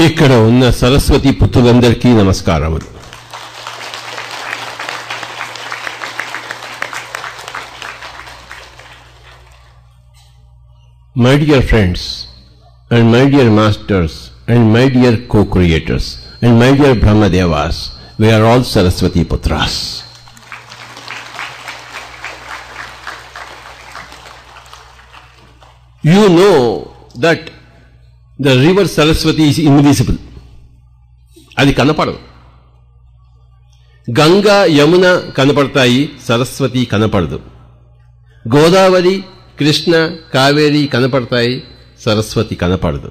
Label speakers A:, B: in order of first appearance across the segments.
A: ఇక్కడ ఉన్న సరస్వతి పుత్రులందరికీ నమస్కారములు. My dear friends and my dear masters and my dear co-creators and my dear Brahmadevas, we are all Saraswati Putras. You know that the river Saraswati is invisible. అది కనపడదు. గంగా యమున కనపడతాయి, సరస్వతి కనపడదు. గోదావరి కృష్ణ కావేరి కనపడతాయి, సరస్వతి కనపడదు.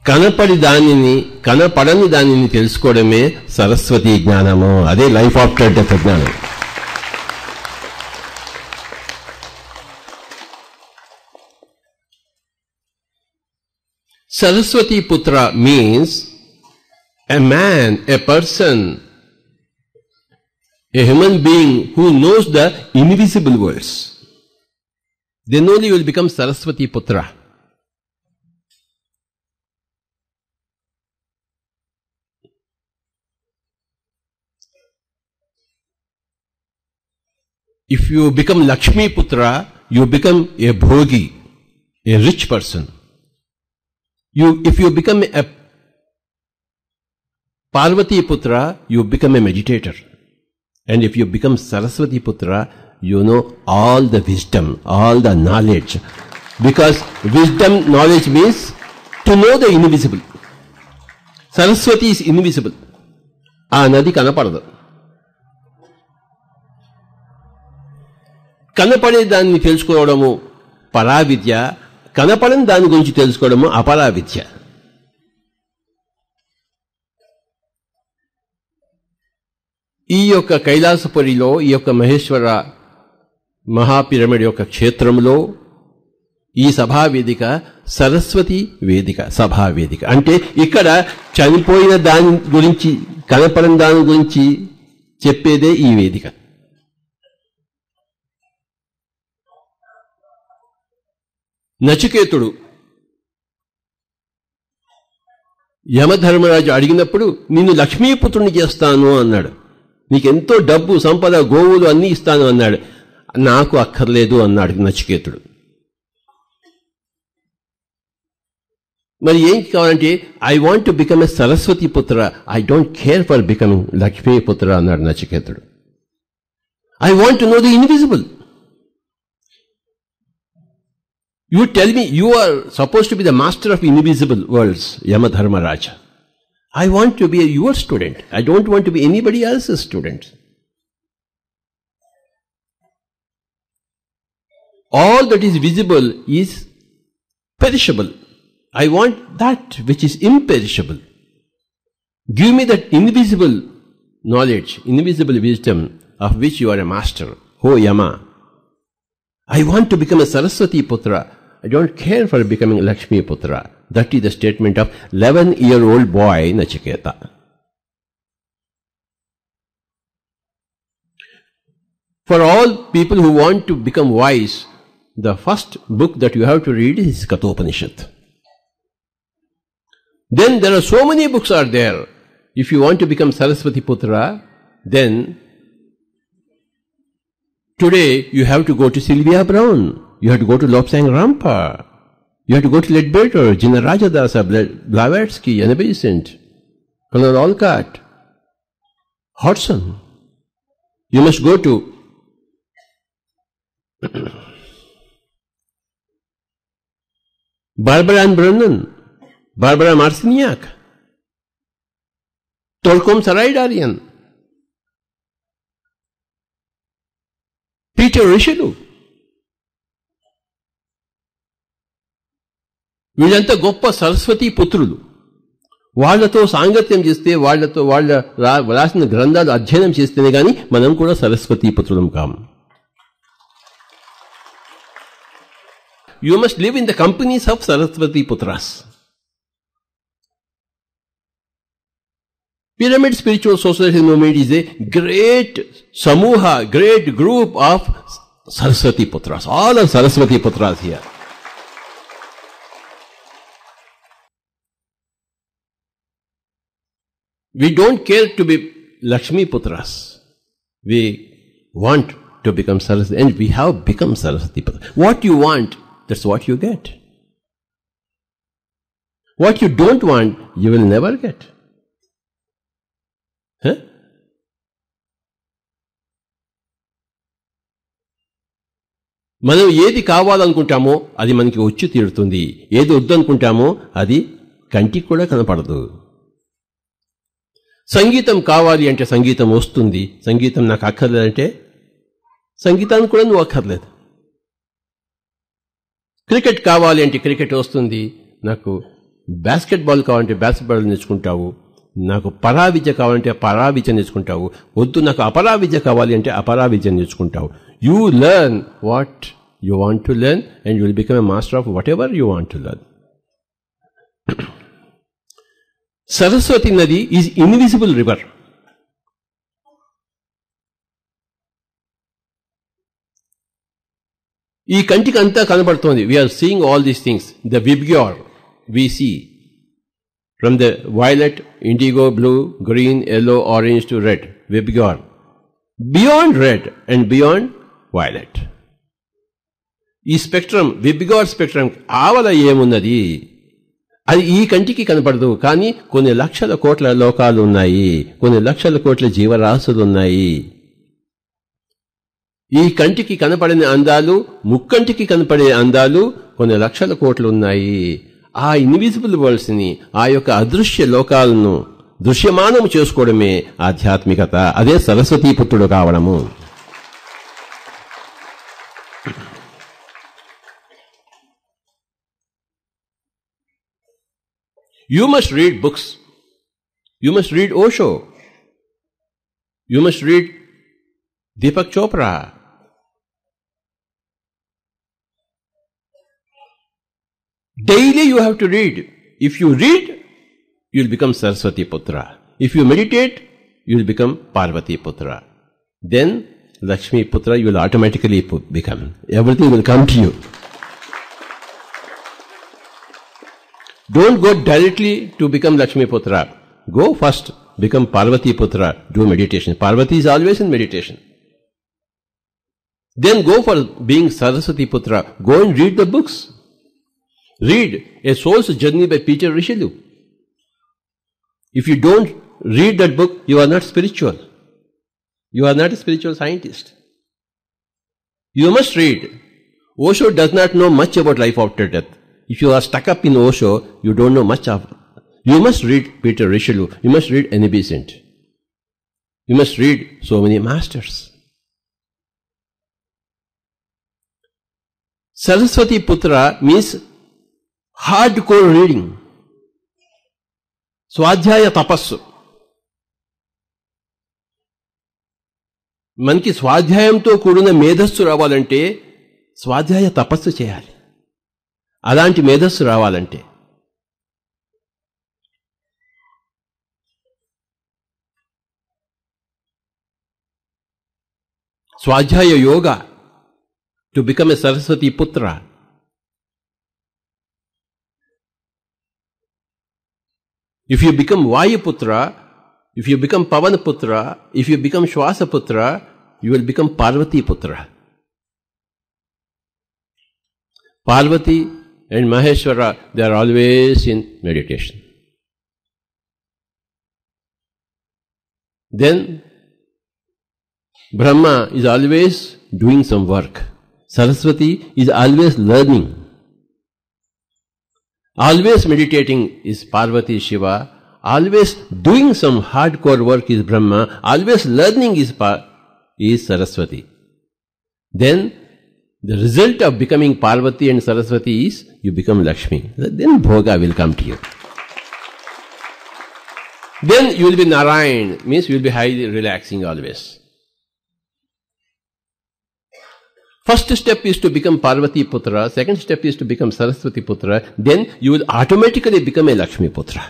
A: కనపడని దానిని తెలుసుకోవడమే సరస్వతి జ్ఞానము. అదే లైఫ్ ఆఫ్టర్ డెత్ జ్ఞానం. Saraswati Putra means a man, a person, a human being who knows the invisible worlds. Then only you will become Saraswati Putra. If you become Lakshmi Putra, you become a bhogi, a rich person. If you become a Parvati Putra, you become a meditator. And if you become Saraswati Putra, you know all the wisdom, all the knowledge. Because wisdom, knowledge means to know the invisible. Saraswati is invisible. ఆ నది కనపడదు. కనపడే దాన్ని తెలుసుకోవడము పరావిద్య, కనపడని దాని గురించి తెలుసుకోవడము అపరావిద్య. ఈ యొక్క కైలాసపురిలో, ఈ యొక్క మహేశ్వర మహాపిరమిడ్ యొక్క క్షేత్రంలో ఈ సభావేదిక సరస్వతి వేదిక, సభావేదిక. అంటే ఇక్కడ చనిపోయిన దాని గురించి, కనపడని దాని గురించి చెప్పేదే ఈ వేదిక. నచికేతుడు యమధర్మరాజు అడిగినప్పుడు నిన్ను లక్ష్మీపుత్రుని చేస్తాను అన్నాడు. నీకెంతో డబ్బు సంపద గోవులు అన్నీ ఇస్తాను అన్నాడు. నాకు అక్కర్లేదు అన్నాడు నచికేతుడు. మరి ఏం కావాలంటే I want to become a Saraswati putra, I don't care for becoming Lakshmiputra అన్నాడు నచికేతుడు. I want to know the invisible. You tell me you are supposed to be the master of invisible worlds, Yamadharmaraja. I want to be your student. I don't want to be anybody else's student. All that is visible is perishable. I want that which is imperishable. Give me that invisible knowledge, invisible wisdom of which you are a master, O Yama. I want to become a Saraswati Putra. I don't care for becoming Lakshmi Putra. That is the statement of 11-year-old boy Nachiketa. For all people who want to become wise, the first book that you have to read is Kathopanishad. Then there are so many books are there. If you want to become Saraswati Putra, then today you have to go to Sylvia Browne. You have to go to Lobsang Rampa. You have to go to Leadbeater, Jina Rajadasa, Blavatsky, Anna Besant, Colonel Olcott, Hodgson. You must go to Barbara Ann Brennan, Barbara Marciniak, Tolkom Saraydarian, Peter Richelieu. వీళ్ళంతా గొప్ప సరస్వతి పుత్రులు. వాళ్లతో సాంగత్యం చేస్తే, వాళ్ళ రాసిన గ్రంథాలు అధ్యయనం చేస్తేనే గాని మనం కూడా సరస్వతి పుత్రులం కాము. You must live in the companies of Saraswati putras. Pyramid Spiritual Society movement is a great samuha, great group of Saraswati Putras. All are Saraswati Putras here. We don't care to be Lakshmi Putras. We want to become Saraswati, and we have become Saraswati Putra. What you want, that's what you get. What you don't want, you will never get. Huh? మనం ఏది కావాలనుకుంటామో అది మనకి వచ్చి తీరుతుంది. ఏది వద్దనుకుంటామో అది కంటికి కూడా కనపడదు. సంగీతం కావాలి అంటే సంగీతం వస్తుంది. సంగీతం నాకు అక్కర్లేదంటే సంగీతానికి కూడా నువ్వు అక్కర్లేదు. క్రికెట్ కావాలి అంటే క్రికెట్ వస్తుంది. నాకు బాస్కెట్బాల్ కావాలంటే బాస్కెట్బాల్ నేర్చుకుంటావు. నాకు పరావిద్య కావాలంటే పరావిద్య నేర్చుకుంటావు. వద్దు నాకు అపరావిద్య కావాలి అంటే అపరావిద్య నేర్చుకుంటావు. You learn what you want to learn and you will become a master of whatever you want to learn. Saraswati nadi is invisible river. ఈ కంటికి అంతా కనబడుతోంది. We are seeing all these things. The VIBGYOR we see from the violet, indigo, blue, green, yellow, orange to red, Vibgyor. Beyond red and beyond violet. ఈ spectrum, విబ్గ్యోర్ spectrum ఆవల ఏమున్నది అది ఈ కంటికి కనపడదు. కానీ కొన్ని లక్షల కోట్ల లోకాలు ఉన్నాయి, కొన్ని లక్షల కోట్ల జీవరాశులు ఉన్నాయి. ఈ కంటికి కనపడిన అందాలు, ముక్కంటికి కనపడే అందాలు కొన్ని లక్షల కోట్లు ఉన్నాయి. ఆ ఇన్విజిబుల్ వరల్డ్స్ ని, ఆ యొక్క అదృశ్య లోకాలను దృశ్యమానము చేసుకోవడమే ఆధ్యాత్మికత. అదే సరస్వతీ పుత్రుడు కావడము. You must read books. You must read Osho. You must read Deepak Chopra. Daily you have to read. If you read, you will become Saraswati Putra. If you meditate, you will become Parvati Putra. Then Lakshmi Putra you will automatically become. Everything will come to you. Don't go directly to become Lakshmi Putra. Go first, become Parvati Putra. Do meditation. Parvati is always in meditation. Then go for being Saraswati Putra. Go and read the books. Read A Soul's Journey by Peter Richelieu. If you don't read that book, you are not spiritual. You are not a spiritual scientist. You must read. Osho does not know much about life after death. If you are stuck up in Osho, you don't know much of. You must read Peter Richelieu. You must read Annie Besant. You must read so many masters. Saraswati Putra means hardcore reading. స్వాధ్యాయ తపస్సు. మనకి స్వాధ్యాయంతో కూడిన మేధస్సు రావాలంటే స్వాధ్యాయ తపస్సు చేయాలి. అలాంటి మేధస్సు రావాలంటే స్వాధ్యాయ yoga to become a Saraswati పుత్ర. If you become Vayu-putra, if you become Pavan-putra, if you become Shwasa-putra, you will become Parvati-putra. Parvati and Maheshwara, they are always in meditation. Then Brahma is always doing some work. Saraswati is always learning. Always meditating is Parvati Shiva. Always doing some hardcore work is Brahma. Always learning is Saraswati. Then the result of becoming Parvati and Saraswati is you become Lakshmi. Then Bhoga will come to you. Then you will be Narayan, means you will be highly relaxing always. First step is to become Parvati Putra. Second step is to become Saraswati Putra. Then you will automatically become a Lakshmi Putra.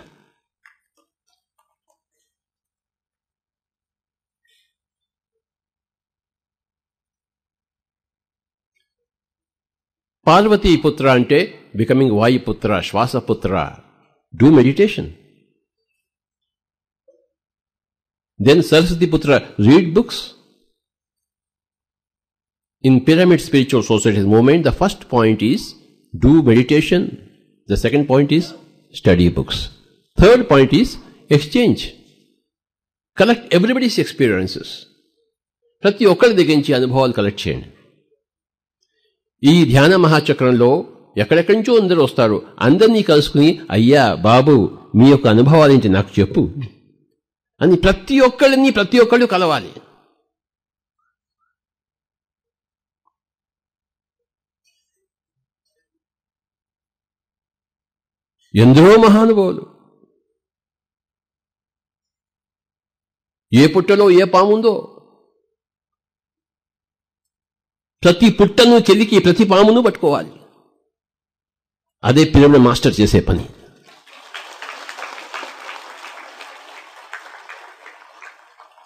A: Parvati Putra ante becoming Vayu Putra, Shwasa Putra. Do meditation. Then Saraswati Putra, read books. In Pyramid Spiritual Society's movement, the first point is do meditation. The second point is study books. Third point is exchange. Collect everybody's experiences. ప్రతి ఒక్కరి దగ్గర నుంచి అనుభవాలు collect చేయండి. ఈ ధ్యాన మహాచక్రంలో ఎక్కడెక్కడి నుంచో అందరూ వస్తారు. అందరినీ కలుసుకుని అయ్యా బాబు మీ యొక్క అనుభవాలేంటి నాకు చెప్పు అని ప్రతి ఒక్కళ్ళు కలవాలి. ఎందరో మహానుభావులు ఏ పుట్టలో ఏ పాముందో ప్రతి పుట్టను చెలికి ప్రతి పామును పట్టుకోవాలి. అదే పిరమిడ్ మాస్టర్ చేసే పని.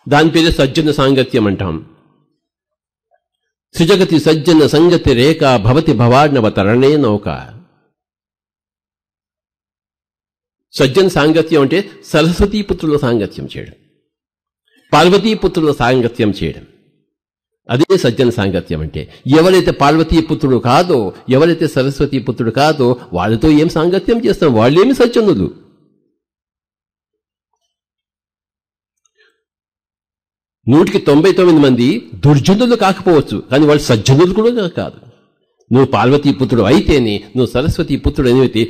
A: దాని పేరు సజ్జన సాంగత్యం అంటాం. త్రిజగతి సజ్జన సంగతి రేఖ భవతి భవార్ణవ తరణే నౌక. సజ్జన సాంగత్యం అంటే సరస్వతీపుత్రుల సాంగత్యం చేయడం, పార్వతీపుత్రుల సాంగత్యం చేయడం. అదే సజ్జన సాంగత్యం అంటే. ఎవరైతే పార్వతీపుత్రుడు కాదో, ఎవరైతే సరస్వతీపుత్రుడు కాదో వాళ్ళతో ఏం సాంగత్యం చేస్తాం? వాళ్ళేమి సజ్జనులు. నూటికి 99 మంది దుర్జనులు కాకపోవచ్చు, కానీ వాళ్ళు సజ్జనులు కూడా కాదు. నువ్వు పార్వతీపుత్రుడు అయితేనే, నువ్వు సరస్వతీపుత్రుడు అయితే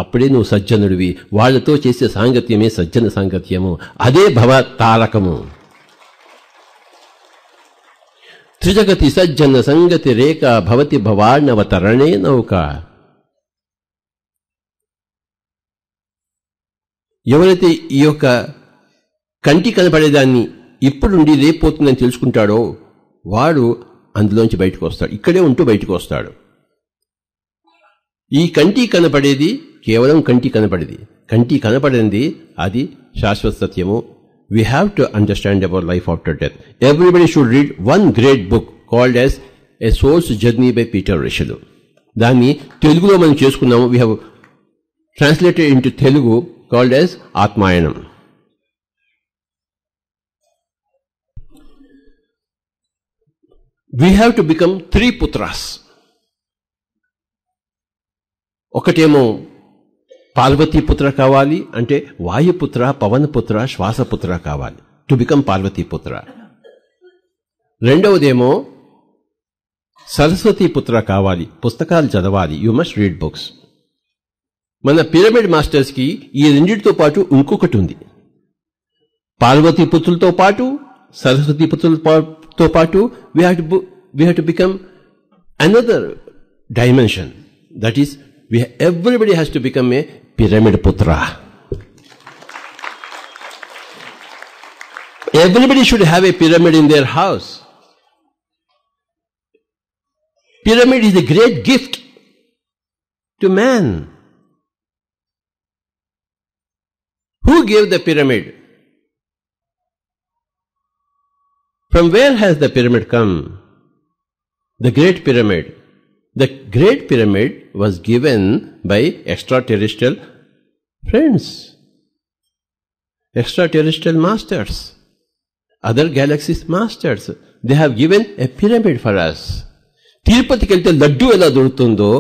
A: అప్పుడే నువ్వు సజ్జనుడివి. వాళ్లతో చేసే సాంగత్యమే సజ్జన సాంగత్యము. అదే భవ తారకము. త్రిజగతి సజ్జన సంగతి రేఖ భవతి భవార్ణవ తరణే నౌక. ఎవరైతే ఈ యొక్క కంటి కనపడేదాన్ని ఇప్పుడుండి రేపోతుందని తెలుసుకుంటాడో వాడు అందులోంచి బయటకు వస్తాడు. ఇక్కడే ఉంటూ బయటకు వస్తాడు. ఈ కంటి కనపడేది కేవలం కంటి కనపడేది. కంటి కనపడింది అది శాశ్వత సత్యము. We have to understand about life after death. Everybody should read one great book called as A Soul's Journey by Peter Rishadu. దాన్ని తెలుగులో మనం చేసుకున్నాము. We have translated into Telugu called as Atmayanam. We have to become 3 putras. ఒకటేమో పార్వతీపుత్ర కావాలి అంటే వాయుపుత్ర, పవనపుత్ర, శ్వాసపుత్ర కావాలి. To become పార్వతీపుత్ర. రెండవదేమో సరస్వతీపుత్ర కావాలి. పుస్తకాలు చదవాలి. You must read books. మన పిరమిడ్ మాస్టర్స్ కి ఈ రెండింటితో పాటు ఇంకొకటి ఉంది. పార్వతీపుత్రులతో పాటు సరస్వతీపుత్రులతో పాటు we have to become another dimension. That is, everybody has to become a pyramid putra. Everybody should have a pyramid in their house. Pyramid is a great gift to man. Who gave the pyramid? From where has the pyramid come? The Great Pyramid. The Great Pyramid was given by extraterrestrial friends, extraterrestrial masters, other galaxies masters. They have given a pyramid for us. తిరుపతికి వెళ్తే లడ్డు ఎలా దొరుకుతుందో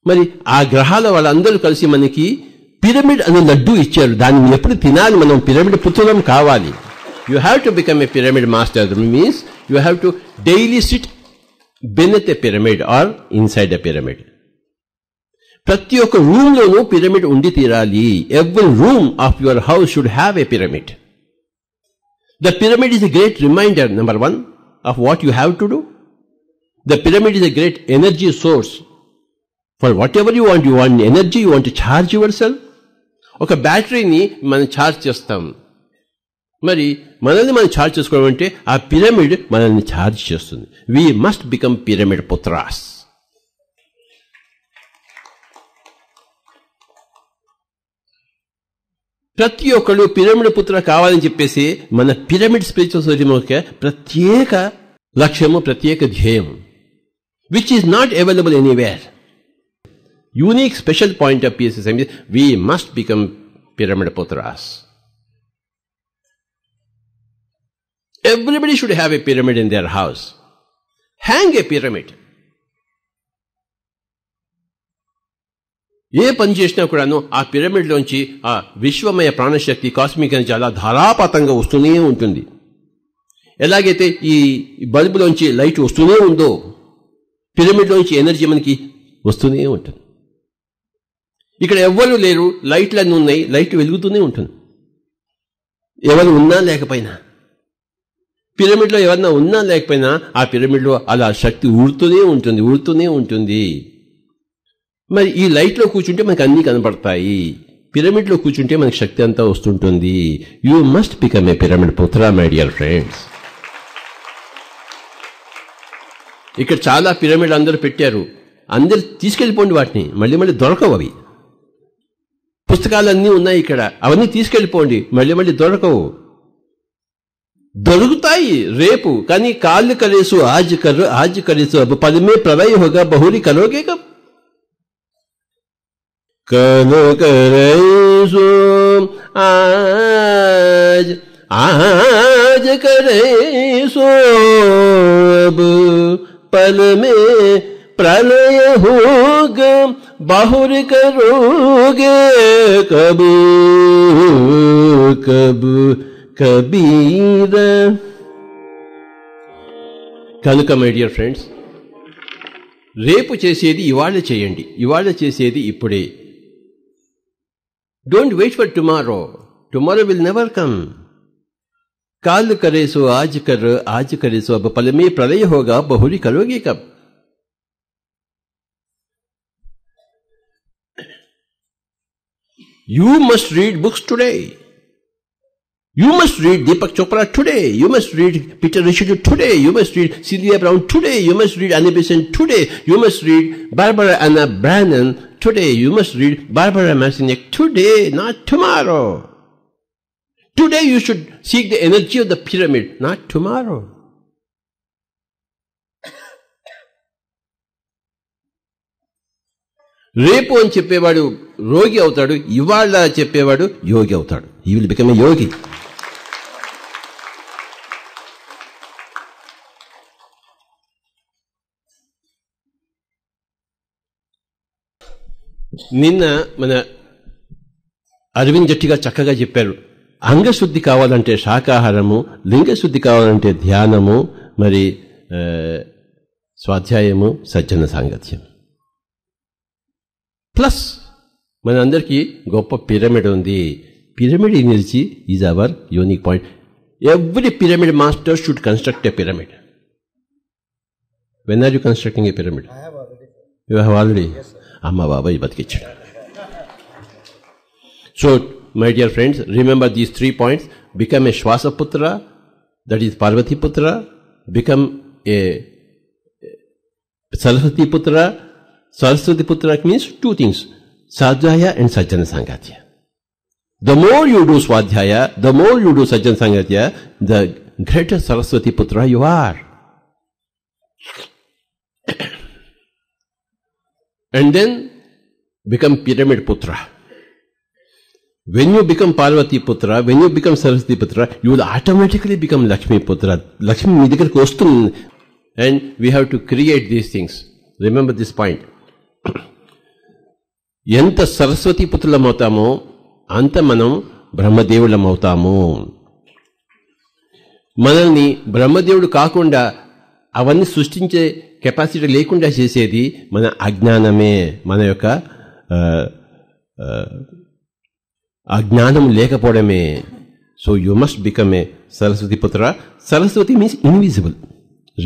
A: మరి ఆ గ్రహాల వాళ్ళందరూ కలిసి మనకి పిరమిడ్ అనే లడ్డు ఇచ్చారు. దాన్ని ఎప్పుడు తినాలి? మనం పిరమిడ్ పుత్రులం కావాలి. You have to become a pyramid master. That means you have to daily sit beneath a pyramid or inside a pyramid. ప్రతి ఒక్క రూమ్ లోనూ పిరమిడ్ ఉండి తీరాలి. Every room of your house should have a pyramid. The pyramid is a great reminder, number 1, of what you have to do. The pyramid is a great energy source. For whatever you want energy, you want to charge yourself. ఒక బ్యాటరీని మనం charge చేస్తాం. మరి మనల్ని మనం charge చేసుకోవడం అంటే ఆ పిరమిడ్ మనల్ని ఛార్జ్ చేస్తుంది. We must become pyramid putras. ప్రతి ఒక్కళ్ళు పిరమిడ్ పుత్ర కావాలని చెప్పేసి మన పిరమిడ్ స్పిరిచువల్ సొసైటీ యొక్క ప్రత్యేక లక్ష్యము, ప్రత్యేక ధ్యేయం, which is not available anywhere. Unique special point of PSSM is we must become pyramid putras. Everybody should have a pyramid in their house. Hang a pyramid. ఏ పని చేసినా కూడాను ఆ పిరమిడ్లోంచి ఆ విశ్వమయ ప్రాణశక్తి కాస్మిక్ ఎనర్జీ అలా ధారాపాతంగా వస్తూనే ఉంటుంది. ఎలాగైతే ఈ బల్బులోంచి లైట్ వస్తూనే ఉందో పిరమిడ్లోంచి ఎనర్జీ మనకి వస్తూనే ఉంటుంది. ఇక్కడ ఎవ్వరూ లేరు, లైట్లన్నీ ఉన్నాయి, లైట్ వెలుగుతూనే ఉంటుంది. ఎవరు ఉన్నా లేకపోయినా, పిరమిడ్లో ఎవరన్నా ఉన్నా లేకపోయినా ఆ పిరమిడ్లో అలా శక్తి ఊరుతూనే ఉంటుంది. మరి ఈ లైట్లో కూర్చుంటే మనకు అన్నీ కనపడతాయి, పిరమిడ్లో కూర్చుంటే మనకి శక్తి అంతా వస్తుంటుంది. You must become A pyramid పుత్ర మై డియర్ ఫ్రెండ్స్. ఇక్కడ చాలా పిరమిడ్ అందరూ పెట్టారు, అందరు తీసుకెళ్ళిపోండి వాటిని, మళ్ళీ మళ్ళీ దొరకవు. అవి పుస్తకాలన్నీ ఉన్నాయి ఇక్కడ, అవన్నీ తీసుకెళ్ళిపోండి, మళ్ళీ దొరకవు. దొరుకుతాయి రేపు, కానీ కాళ్ళు కరేసు ఆజ్ కరేసు అబ్ పల్ మే ప్రళయ హోగా బహురీ కరోగే కబ్. కలో కరేసు ఆజ్ కరేసు అబ్ పల్ మే प्रलय होगा बाहुर करोगे कब कब कबीर. కనుక మై డియర్ ఫ్రెండ్స్, రేపు చేసేది ఇవాళ చేయండి, ఇవాళ చేసేది ఇప్పుడే. Don't wait for tomorrow, tomorrow will never come. కాల్ करे सो आज करे सो अब पल में प्रलय होगा बहुरी करोगे कब. You must read books today. You must read Deepak Chopra today. You must read Peter Richard today. You must read Celia Brown today. You must read Annie Besant today. You must read Barbara Anna Brannan today. You must read Barbara Marcinek today, not tomorrow. Today you should seek the energy of the pyramid, not tomorrow. రేపు అని చెప్పేవాడు రోగి అవుతాడు, ఇవాళ చెప్పేవాడు యోగి అవుతాడు. He will become ఎ యోగి. నిన్న మన అరవింద్ జట్టిగా చక్కగా చెప్పారు, అంగశుద్ధి కావాలంటే శాకాహారము, లింగశుద్ధి కావాలంటే ధ్యానము, మరి స్వాధ్యాయము, సజ్జన సాంగత్యం. ప్లస్ మనందరికీ గొప్ప పిరమిడ్ ఉంది. Pyramid energy is our unique point. Every pyramid master should construct a pyramid. When are you constructing a pyramid? You have already. అమ్మ బాబాయ్ బతికిచ్చాడు. So my dear friends, remember these 3 points. Become a Shwasaputra, that is Parvatiputra. Become a Saraswatiputra. Saraswati Putra means 2 things, Swadhyaya and Sajjana Sangatya. The more you do Swadhyaya, the more you do Sajjana Sangatya, the greater Saraswati Putra you are. And then become Pyramid Putra. When you become Parvati Putra, when you become Saraswati Putra, you will automatically become Lakshmi Putra. Lakshmi మీ దగ్గరికి వస్తుంది. And we have to create these things. Remember this point. ఎంత సరస్వతి పుత్రులమవుతామో అంత మనం బ్రహ్మదేవులమవుతాము. మనల్ని బ్రహ్మదేవుడు కాకుండా అవన్నీ సృష్టించే కెపాసిటీ లేకుండా చేసేది మన అజ్ఞానమే, మన యొక్క అజ్ఞానం లేకపోవడమే. So you must become a Saraswati పుత్ర. Saraswati means invisible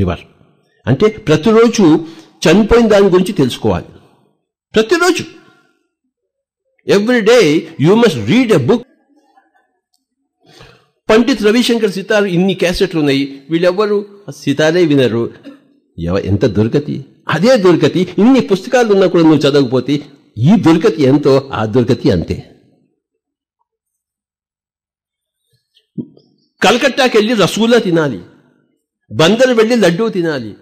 A: river. అంటే ప్రతిరోజు చనిపోయిన దాని గురించి తెలుసుకోవాలి. ప్రతిరోజు every day you must read a book. Pandit Ravi Shankar sitar ఇన్ని క్యాసెట్లు ఉన్నాయి, వీళ్ళెవ్వరు సితారే వినరు. ఎంత దుర్గతి! అదే దుర్గతి. ఇన్ని పుస్తకాలు ఉన్నా కూడా నువ్వు చదవకపోతే ఈ దుర్గతి ఎంతో ఆ దుర్గతి అంతే. కలకట్టాకి వెళ్ళి రసగుల్లా తినాలి, బందరు వెళ్ళి లడ్డూ తినాలి.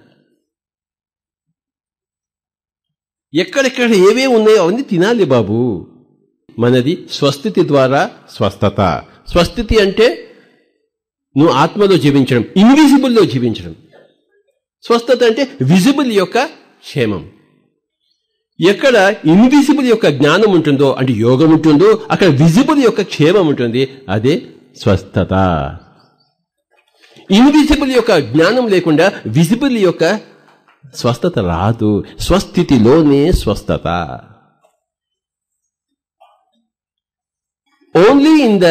A: ఎక్కడెక్కడ ఏవే ఉన్నాయో అవన్నీ తినాలి బాబు. మనది స్వస్థితి ద్వారా స్వస్థత. స్వస్థితి అంటే నువ్వు ఆత్మలో జీవించడం, ఇన్విజిబుల్లో జీవించడం. స్వస్థత అంటే విజిబుల్ యొక్క క్షేమం. ఎక్కడ ఇన్విజిబుల్ యొక్క జ్ఞానం ఉంటుందో, అంటే యోగం ఉంటుందో, అక్కడ విజిబుల్ యొక్క క్షేమం ఉంటుంది. అదే స్వస్థత. ఇన్విజిబుల్ యొక్క జ్ఞానం లేకుండా విజిబుల్ యొక్క స్వస్థత రాదు. స్వస్థితిలోనే స్వస్థత. Only in the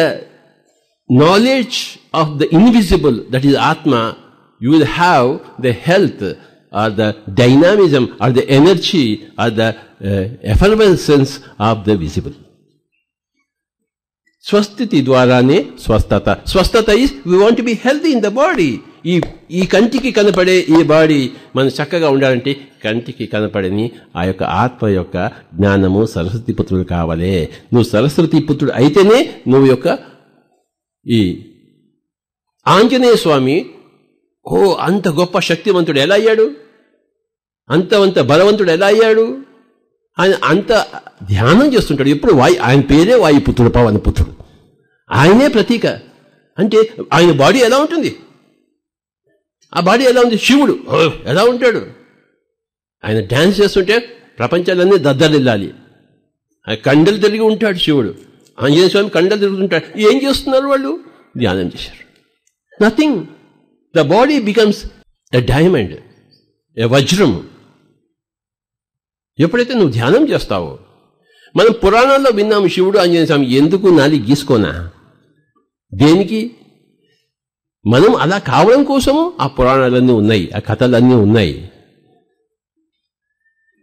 A: knowledge of the invisible, that is ఆత్మ, you will have the health or the dynamism or the energy or the effervescence of the visible. స్వస్థితి ద్వారానే స్వస్థత. స్వస్థత is we want to be healthy in the body. ఈ కంటికి కనపడే ఈ body మనం చక్కగా ఉండాలంటే కంటికి కనపడని ఆ యొక్క ఆత్మ యొక్క జ్ఞానము సరస్వతి పుత్రుడు కావాలి. నువ్వు సరస్వతి పుత్రుడు అయితేనే నువ్వు యొక్క ఈ ఆంజనేయ స్వామి అంత గొప్ప శక్తివంతుడు ఎలా అయ్యాడు, అంత బలవంతుడు ఎలా అయ్యాడు? ఆయన అంత ధ్యానం చేస్తుంటాడు ఎప్పుడు. ఆయన పేరే వాయుపుత్రుడు, పవనపుత్రుడు. ఆయనే ప్రతీక. అంటే ఆయన బాడీ ఎలా ఉంటుంది? ఆ బాడీ ఎలా ఉంది? శివుడు ఎలా ఉంటాడు? ఆయన డ్యాన్స్ చేస్తుంటే ప్రపంచాలన్నీ దద్దరిల్లాలి. ఆయన కండలు తిరిగి ఉంటాడు శివుడు. ఆంజనేయ స్వామి కండలు తిరుగుతుంటాడు. ఏం చేస్తున్నారు వాళ్ళు? ధ్యానం చేశారు. Nothing. The body becomes a diamond, a వజ్రం. ఎప్పుడైతే నువ్వు ధ్యానం చేస్తావో, మనం పురాణాల్లో విన్నాము శివుడు ఆంజనేయ స్వామి ఎందుకు నాలి గీసుకోనా, దేనికి? మనం అలా కావడం కోసము ఆ పురాణాలన్నీ ఉన్నాయి, ఆ కథలన్నీ ఉన్నాయి.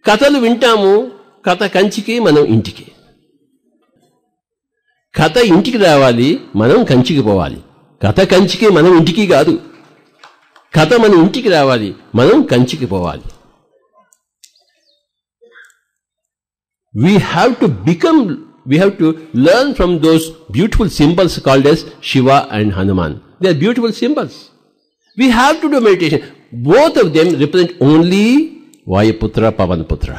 A: కథలు వింటాము, కథ కంచికి, మనం ఇంటికి. కథ ఇంటికి రావాలి, మనం కంచికి పోవాలి. కథ కంచికి, మనం ఇంటికి కాదు. కథ మన ఇంటికి రావాలి, మనం కంచికి పోవాలి. We have to learn from those beautiful symbols called as Shiva and Hanuman. They are beautiful symbols. We have to do meditation. Both of them represent only Vayuputra, Pavanaputra.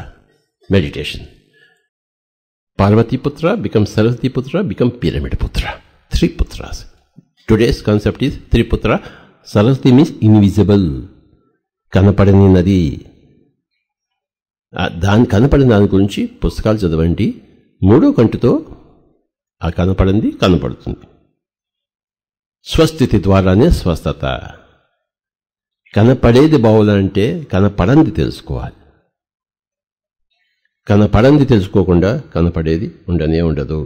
A: Meditation. Parvati Putra becomes Saraswati Putra, becomes Pyramid Putra. 3 Putras. Today's concept is 3 Putra. Saraswati means invisible. కనపడని నది. దాని కనపడిన దాని గురించి పుస్తకాలు చదవండి. 3వ కంటితో ఆ కనపడింది కనపడుతుంది. స్వస్థితి ద్వారానే స్వస్థత. కనపడేది బావులంటే కనపడంది తెలుసుకోవాలి. కనపడంది తెలుసుకోకుండా కనపడేది ఉండనే ఉండదు.